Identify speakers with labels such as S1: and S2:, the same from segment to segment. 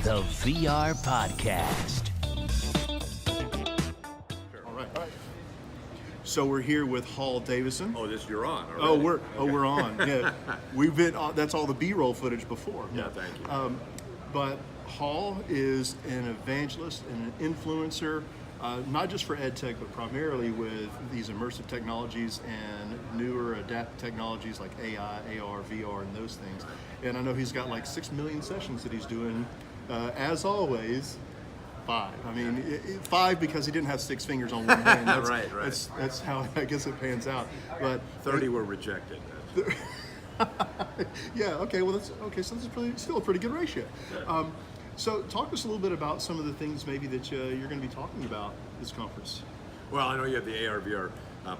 S1: The VR Podcast.
S2: All right. So we're here with Hall Davidson.
S3: Oh, you're on.
S2: Already. We're on. Yeah, we've been. That's all the B-roll footage before.
S3: Yeah, thank you.
S2: But Hall is an evangelist and an influencer, not just for EdTech, but primarily with these immersive technologies and newer adaptive technologies like AI, AR, VR, and those things. And I know he's got like 6 million sessions that he's doing. As always, 5. I mean, 5 because he didn't have 6 fingers on one hand. That's,
S3: right.
S2: That's how I guess it pans out. But
S3: 30 were rejected.
S2: Yeah. Okay. Well, that's okay. So that's still a pretty good ratio. So talk to us a little bit about some of the things maybe that you're going to be talking about this conference.
S3: Well, I know you have the AR VR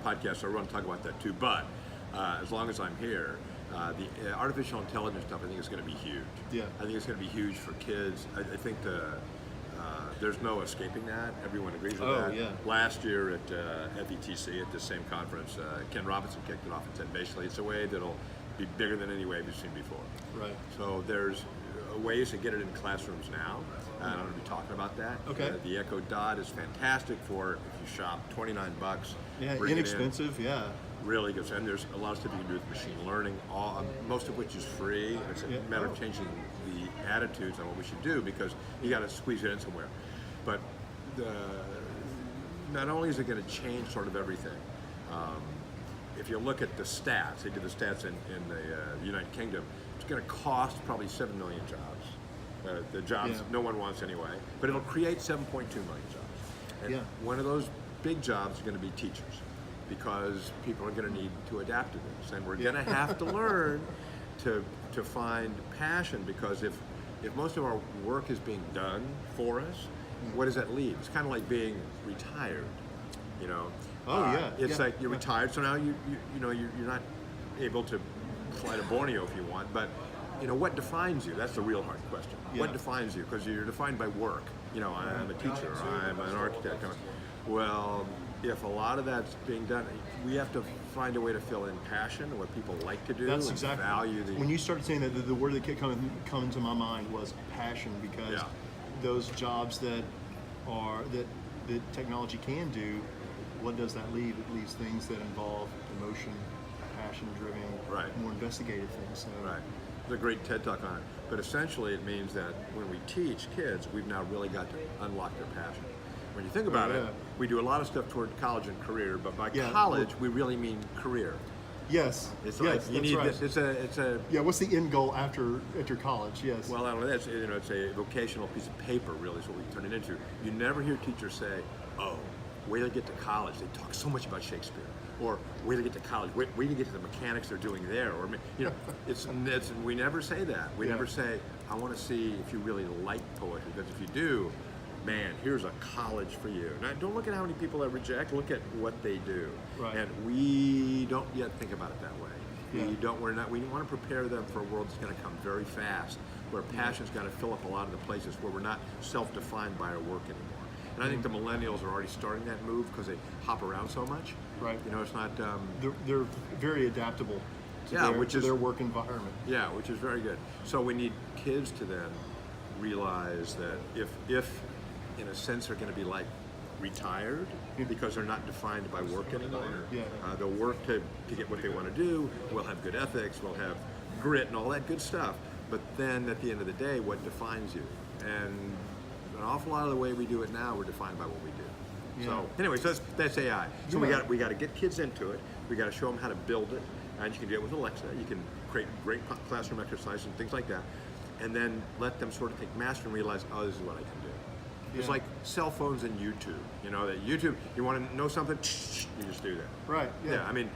S3: podcast, so I want to talk about that too. But as long as I'm here, the artificial intelligence stuff I think is going to be huge.
S2: Yeah.
S3: I think it's going to be huge for kids. I think there's no escaping that. Everyone agrees with that.
S2: Yeah.
S3: Last year at FETC, at the same conference, Ken Robinson kicked it off and said basically it's a wave that'll be bigger than any wave you've seen before.
S2: Right.
S3: So there's ways to get it in classrooms now. And I'm going to be talking about that.
S2: Okay.
S3: The Echo Dot is fantastic for if you shop, $29.
S2: Yeah,
S3: bring it in.
S2: inexpensive. Yeah.
S3: Really good. And there's a lot of stuff you can do with machine learning, most of which is free. And it's a matter of changing the attitudes on what we should do because you got to squeeze it in somewhere. But not only is it going to change sort of everything, if you look at the stats, they did the stats in the United Kingdom, it's going to cost probably 7 million jobs. The jobs no one wants anyway, but it'll create 7.2 million jobs. And one of those big jobs is going to be teachers because people are going to need to adapt to this. And we're going to have to learn to find passion because if most of our work is being done for us, what does that leave? It's kind of like being retired, you know. It's like you're retired, so now you're not able to fly to Borneo if you want, but you know what defines you? That's the real hard question. What defines you? Because you're defined by work. You know, I'm a teacher, I'm an architect. Well, if a lot of that's being done, we have to find a way to fill in passion and what people like to do.
S2: That's
S3: and
S2: exactly.
S3: Value the.
S2: When you started saying that, the word that kept coming to my mind was passion, because those jobs that technology can do, what does that leave? It leaves things that involve emotion, passion-driven, more investigative things. So.
S3: Right. There's a great TED Talk on it. But essentially it means that when we teach kids, we've now really got to unlock their passion. When you think about it, we do a lot of stuff toward college and career, but by college, we really mean career.
S2: Yes.
S3: It's
S2: yes,
S3: like you need
S2: right.
S3: this. It's a.
S2: Yeah. What's the end goal after college? Yes.
S3: Well, I don't know. It's a vocational piece of paper. Really, is what we turn it into. You never hear teachers say, "Oh, wait till they get to college. They talk so much about Shakespeare." Or wait till they get to college. Wait till you get to the mechanics they're doing there. Or it's we never say that. We never say, "I want to see if you really like poetry." Because if you do, man, here's a college for you. Now, don't look at how many people that reject. Look at what they do.
S2: Right.
S3: And we don't yet think about it that way.
S2: Yeah.
S3: We want to prepare them for a world that's going to come very fast, where passion's got to fill up a lot of the places where we're not self-defined by our work anymore. And I think the millennials are already starting that move because they hop around so much.
S2: Right.
S3: You know, it's not.
S2: They're very adaptable to their work environment.
S3: Yeah, which is very good. So we need kids to then realize that if in a sense, they're going to be like retired because they're not defined by work anymore. They'll work to get what they want to do. We'll have good ethics. We'll have grit and all that good stuff. But then at the end of the day, what defines you? And an awful lot of the way we do it now, we're defined by what we do. So anyway, so that's AI. So we got to get kids into it. We got to show them how to build it. And you can do it with Alexa. You can create great classroom exercises and things like that. And then let them sort of take mastery and realize, oh, this is what I can do. It's like cell phones and YouTube. You know, that YouTube, you want to know something, you just do that.
S2: Right.
S3: Yeah, I mean,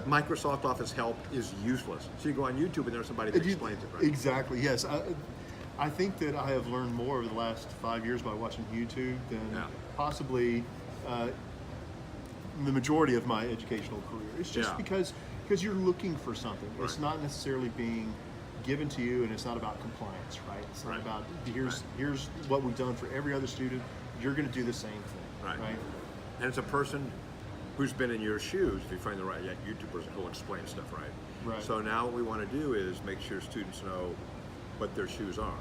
S3: Microsoft Office help is useless. So you go on YouTube and there's somebody that explains it, right?
S2: Exactly, yes. I think that I have learned more over the last 5 years by watching YouTube than possibly the majority of my educational career. It's just because you're looking for something. Right. It's not necessarily being given to you, and it's not about compliance, right? It's not about here's what we've done for every other student. You're going to do the same thing, right?
S3: And it's a person who's been in your shoes. If you find the right YouTubers who'll explain stuff, right?
S2: Right.
S3: So now what we want to do is make sure students know what their shoes are.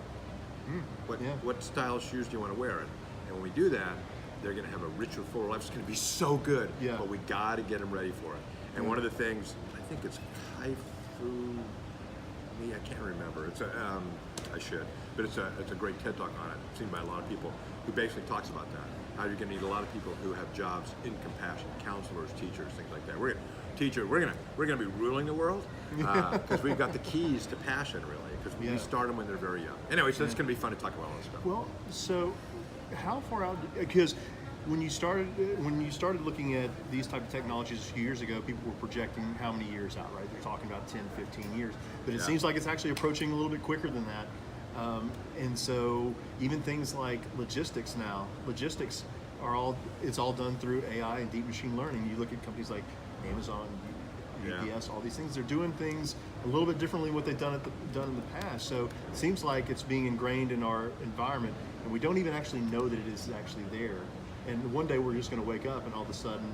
S3: What style shoes do you want to wear? And when we do that, they're going to have a richer, fuller life. It's going to be so good.
S2: Yeah.
S3: But we got to get them ready for it. And one of the things, I think it's Kaifu. I can't remember. It's I should, but it's a great TED Talk on it, seen by a lot of people, who basically talks about that. How you're going to need a lot of people who have jobs in compassion, counselors, teachers, things like that. We're going to be ruling the world because we've got the keys to passion, really, because we start them when they're very young. Anyway, so it's going to be fun to talk about all this stuff.
S2: Well, so how far out? Because when you started looking at these type of technologies a few years ago, people were projecting how many years out, right? They're talking about 10, 15 years. But it seems like it's actually approaching a little bit quicker than that. And so even things like logistics it's all done through AI and deep machine learning. You look at companies like Amazon, UPS, all these things, they're doing things a little bit differently what they've done in the past. So it seems like it's being ingrained in our environment, and we don't even actually know that it is actually there. And one day we're just going to wake up and all of a sudden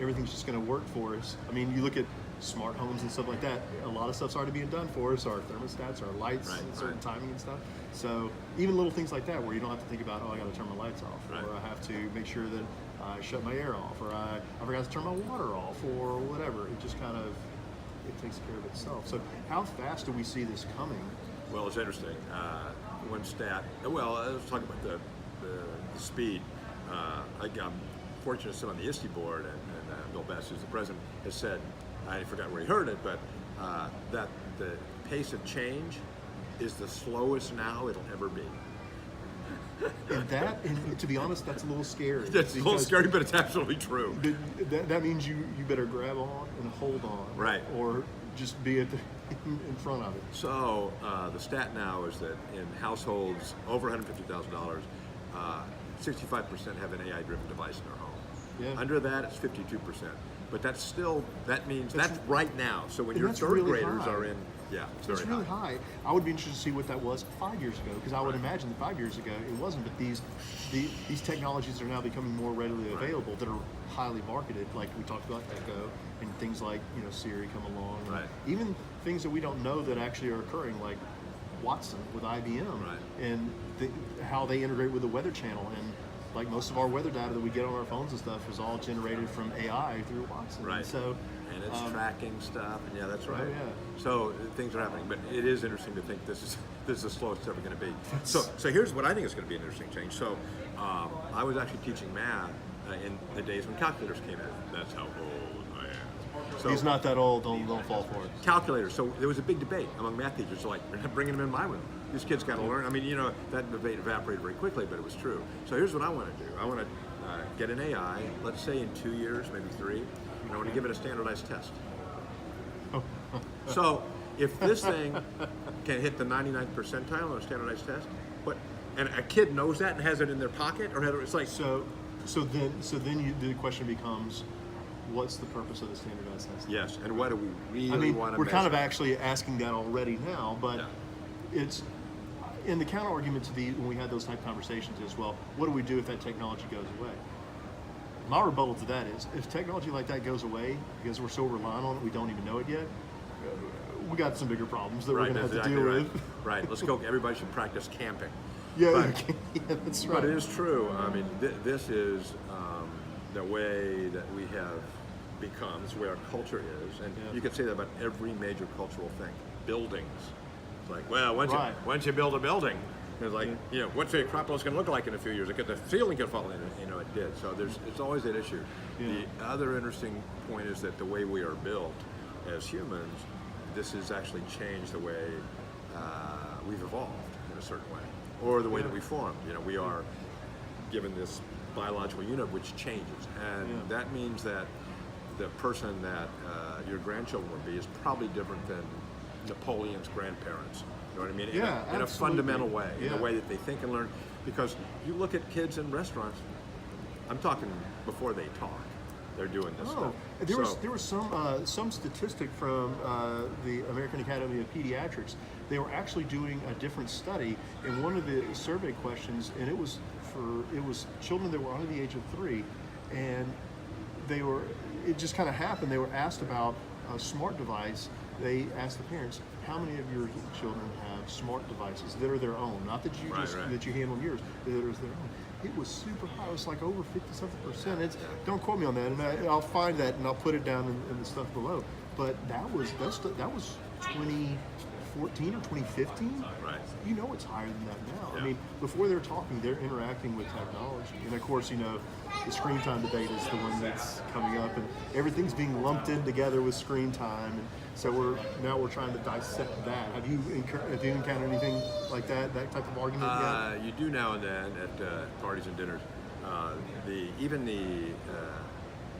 S2: everything's just going to work for us. I mean, you look at smart homes and stuff like that, a lot of stuff's already being done for us, our thermostats, our lights, and certain timing and stuff. So even little things like that where you don't have to think about, oh, I got to turn my lights off, or I have to make sure that I shut my air off, or I forgot to turn my water off, or whatever. It just kind of, it takes care of itself. So how fast do we see this coming?
S3: Well, it's interesting. One stat, let's talk about the speed. I'm fortunate to sit on the ISTE board, and Bill Best, who's the president, has said, I forgot where he heard it, but that the pace of change is the slowest now it'll ever be.
S2: And to be honest, that's a little scary.
S3: That's a little scary, but it's absolutely true.
S2: That means you better grab on and hold on.
S3: Right.
S2: Or just be in front of it.
S3: So the stat now is that in households over $150,000, 65% have an AI-driven device in their home.
S2: Yeah.
S3: Under that, it's 52%. But that means that's right now. So when your third
S2: really
S3: graders
S2: high.
S3: are in, it's
S2: really high. I would be interested to see what that was 5 years ago, because I would imagine that 5 years ago it wasn't. But these technologies are now becoming more readily available that are highly marketed, like we talked about Echo and things like Siri come along.
S3: Right.
S2: Even things that we don't know that actually are occurring, like Watson with IBM, and how they integrate with the Weather Channel. And like most of our weather data that we get on our phones and stuff is all generated from AI through Watson.
S3: Right.
S2: And
S3: it's tracking stuff, and that's right.
S2: Oh, yeah.
S3: So things are happening, but it is interesting to think this is the slowest it's ever going to be. So here's what I think is going to be an interesting change. So I was actually teaching math in the days when calculators came in. That's how old I am. So
S2: he's not that old. Don't fall for it.
S3: Calculators. So there was a big debate among math teachers, like, we're not bringing them in my room. These kids got to learn. I mean, that debate evaporated very quickly, but it was true. So here's what I want to do. I want to get an AI, let's say in 2 years, maybe 3, and I want to give it a standardized test. So if this thing can hit the 99th percentile on a standardized test, and a kid knows that and has it in their pocket, or it's like
S2: so then the question becomes, what's the purpose of the standardized test?
S3: Yes, and what do we really want to
S2: we're
S3: measure?
S2: kind of actually asking that already now, but it's in the counter argument to when we had those type of conversations is, well, what do we do if that technology goes away? My rebuttal to that is, if technology like that goes away because we're so reliant on it we don't even know it yet, we got some bigger problems that we're going to have to deal with.
S3: Right, let's go. Everybody should practice camping.
S2: Yeah, that's right.
S3: But it is true. I mean, this is the way that we have become. It's where our culture is, and you could say that about every major cultural thing. Buildings. It's like, well, once you build a building, it's like, what's the Acropolis going to look like in a few years? The ceiling could fall in. It did. So it's always that issue. Yeah. The other interesting point is that the way we are built as humans, this has actually changed the way we've evolved in a certain way, or the way that we formed. We are given this biological unit which changes, and that means that the person that your grandchildren will be is probably different than Napoleon's grandparents. You know what I mean?
S2: Yeah,
S3: in a fundamental way, in the way that they think and learn. Because you look at kids in restaurants, I'm talking before they talk, they're doing this stuff.
S2: There was some statistic from the American Academy of Pediatrics. They were actually doing a different study, and one of the survey questions, and it was children that were under the age of 3, and it just kind of happened. They were asked about a smart device, they asked the parents, how many of your children have smart devices that are their own, not that you that you handle yours, that is their own. It was super high. It was like over 50-something%. It's, don't quote me on that, and I'll find that and I'll put it down in the stuff below. But that was 2014 or 2015.
S3: Right.
S2: You know it's higher than that now.
S3: Yeah.
S2: I mean, before they're talking, they're interacting with technology. And of course, the screen time debate is the one that's coming up, and everything's being lumped in together with screen time. And so we're trying to dissect that. Have you encountered anything like that type of argument yet?
S3: You do now and then at parties and dinners.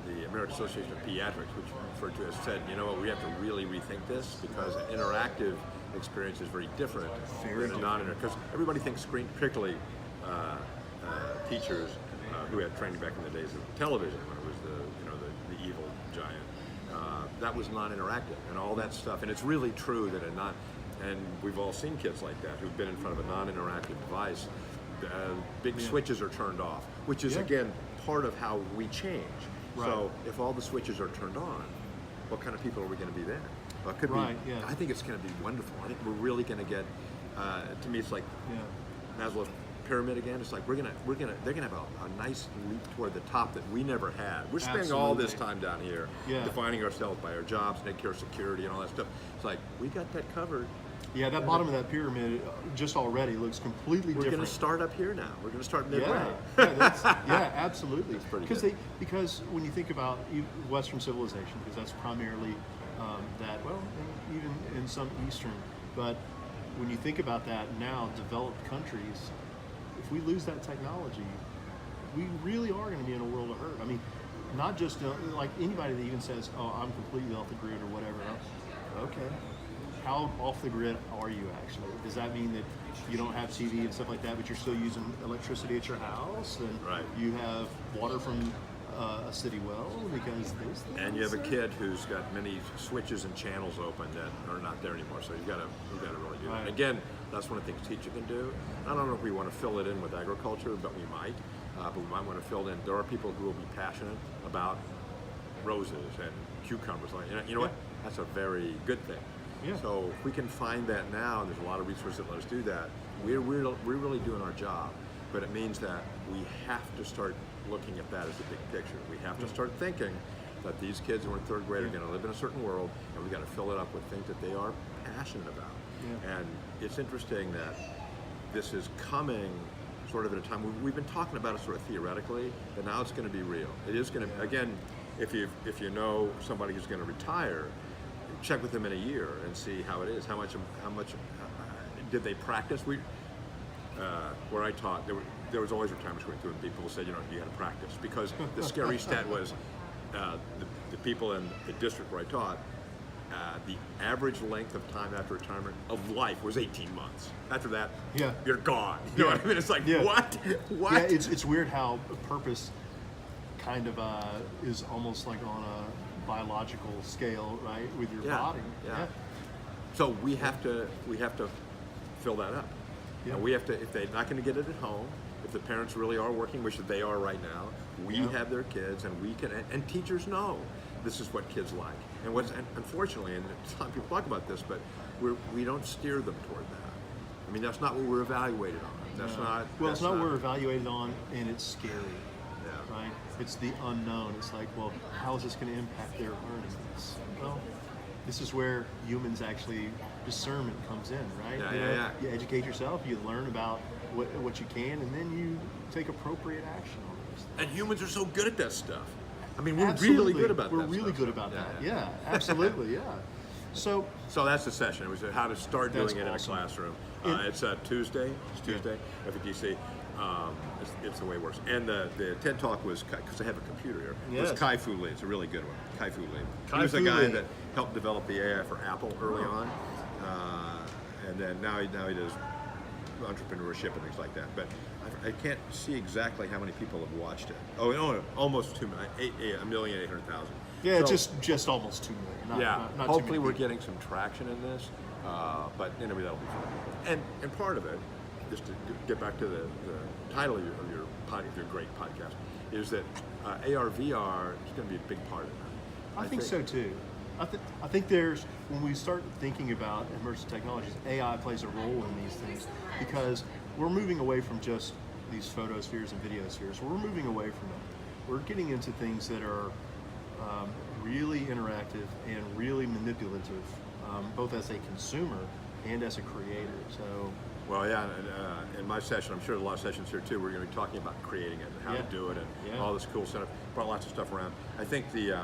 S3: The American Association of Pediatrics, which referred to as, said, you know what, we have to really rethink this because an interactive experience is very different than a non-interactive. Because everybody thinks screen, particularly teachers who had training back in the days of television when it was the evil giant. That was non-interactive and all that stuff. And it's really true that and we've all seen kids like that who've been in front of a non-interactive device. Big switches are turned off, which is again part of how we change. Right. So if all the switches are turned on, what kind of people are we going to be then? Well, it could be. Yeah. I think it's going to be wonderful. I think we're really going to get. To me, it's like Maslow's pyramid again. It's like they're going to have a nice leap toward the top that we never had. We're spending all this time down here defining ourselves by our jobs, Medicare security, and all that stuff. It's like we got that covered.
S2: Yeah, that bottom of that pyramid just already looks completely different.
S3: We're going to start up here now. We're going to start midway.
S2: Yeah, absolutely.
S3: That's pretty good.
S2: Because when you think about Western civilization, because that's primarily that, well, even in some Eastern, but when you think about that now, developed countries, if we lose that technology, we really are going to be in a world of hurt. I mean, not just like anybody that even says, oh, I'm completely off the grid or whatever. Okay. How off the grid are you actually? Does that mean that you don't have TV and stuff like that, but you're still using electricity at your house, and you have water from a city well? Because those things.
S3: And you have a kid who's got many switches and channels open that are not there anymore. So you've got to really do that. Again, that's one of the things teacher can do. I don't know if we want to fill it in with agriculture, but we might. But we might want to fill it in. There are people who will be passionate about roses and cucumbers. You know what? That's a very good thing. Yeah. So if we can find that now, and there's a lot of resources that let us do that, we're really doing our job. But it means that we have to start looking at that as a big picture. We have to start thinking that these kids who are in third grade are going to live in a certain world, and we got to fill it up with things that they are passionate about. Yeah. And it's interesting that this is coming sort of at a time we've been talking about it sort of theoretically, but now it's going to be real. It is going to again, if you know somebody who's going to retire, check with them in a year and see how it is. How much did they practice? Where I taught, there was always retirements going through, and people said, you got to practice, because the scary stat was the people in the district where I taught, the average length of time after retirement of life was 18 months. After that, you're gone. You know what I mean? It's like, what?
S2: Yeah, it's weird how purpose kind of is almost like on a biological scale, right, with your body. Yeah.
S3: So we have to fill that up.
S2: Yeah.
S3: And we have to, if they're not going to get it at home, if the parents really are working, which they are right now, we have their kids, and we can, and teachers know this is what kids like. And unfortunately, and some people talk about this, but we don't steer them toward that. I mean, that's not what we're evaluated on. That's not.
S2: Well, it's not what we're evaluated on, and it's scary. Right? It's the unknown. It's like, well, how is this going to impact their earnings? Well, this is where humans actually, discernment comes in, right? You educate yourself, you learn about what you can, and then you take appropriate action on those things.
S3: And humans are so good at that stuff. I mean, we're really good about that.
S2: We're really good about that. Yeah, absolutely, yeah. So
S3: that's the session. It was how to start doing it in a classroom. It's Tuesday. It's Tuesday, FETC. It's the way it works. And the TED Talk was, because I have a computer here, it was Kai-Fu Lee. It's a really good one. Kai-Fu Lee. He was the guy that helped develop the AI for Apple early on. And then now he does entrepreneurship and things like that. But I can't see exactly how many people have watched it. Oh, no, almost 1,800,000.
S2: Yeah, so, just almost 2 million. Not
S3: hopefully we're getting some traction in this. But anyway, that'll be fun. And part of it, just to get back to the title of your great podcast, is that AR/VR is going to be a big part of that.
S2: I think so too. I think there's, when we start thinking about immersive technologies, AI plays a role in these things because we're moving away from just these photospheres and videospheres. We're moving away from them. We're getting into things that are really interactive and really manipulative, both as a consumer and as a creator. So.
S3: Well, yeah, and in my session, I'm sure there are a lot of sessions here too, we're going to be talking about creating it and how to do it and all this cool stuff. Brought lots of stuff around. I think we're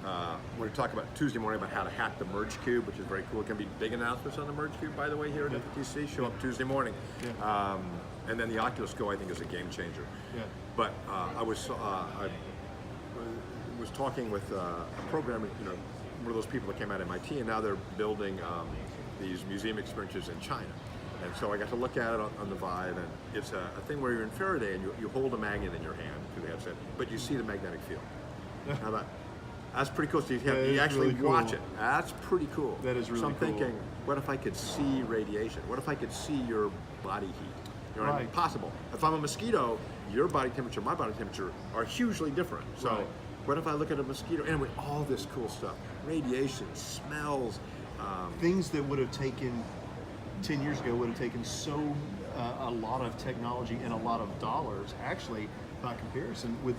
S3: going to talk about Tuesday morning about how to hack the Merge Cube, which is very cool. It's going to be big announcements on the Merge Cube, by the way, here at FETC. Show up Tuesday morning. Yeah. And then the Oculus Go, I think, is a game changer. Yeah. But I was talking with a programmer, one of those people that came out of MIT, and now they're building these museum experiences in China. And so I got to look at it on the Vive, and it's a thing where you're in Faraday and you hold a magnet in your hand through the headset, but you see the magnetic field. How about that's pretty cool. So you actually
S2: really cool.
S3: watch it. That's pretty cool.
S2: That is really cool.
S3: So I'm thinking, what if I could see radiation? What if I could see your body heat? You know what I mean? Possible. If I'm a mosquito, your body temperature, my body temperature are hugely different. So what if I look at a mosquito? Anyway, all this cool stuff. Radiation, smells.
S2: Things that would have taken 10 years ago would have taken a lot of technology and a lot of dollars, actually, by comparison with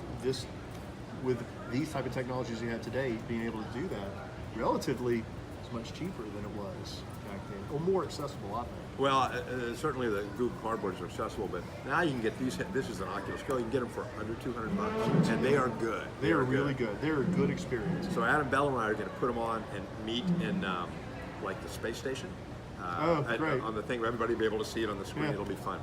S2: these type of technologies you have today, being able to do that relatively is much cheaper than it was back then, or more accessible, I think.
S3: Well, certainly the Google Cardboards are accessible, but now you can get these. This is an Oculus Go. You can get them for under $200, and they are good.
S2: They are really good. They're a good experience.
S3: So Adam Bell and I are going to put them on and meet in like the space station.
S2: Great.
S3: On the thing where everybody will be able to see it on the screen. It'll be fun.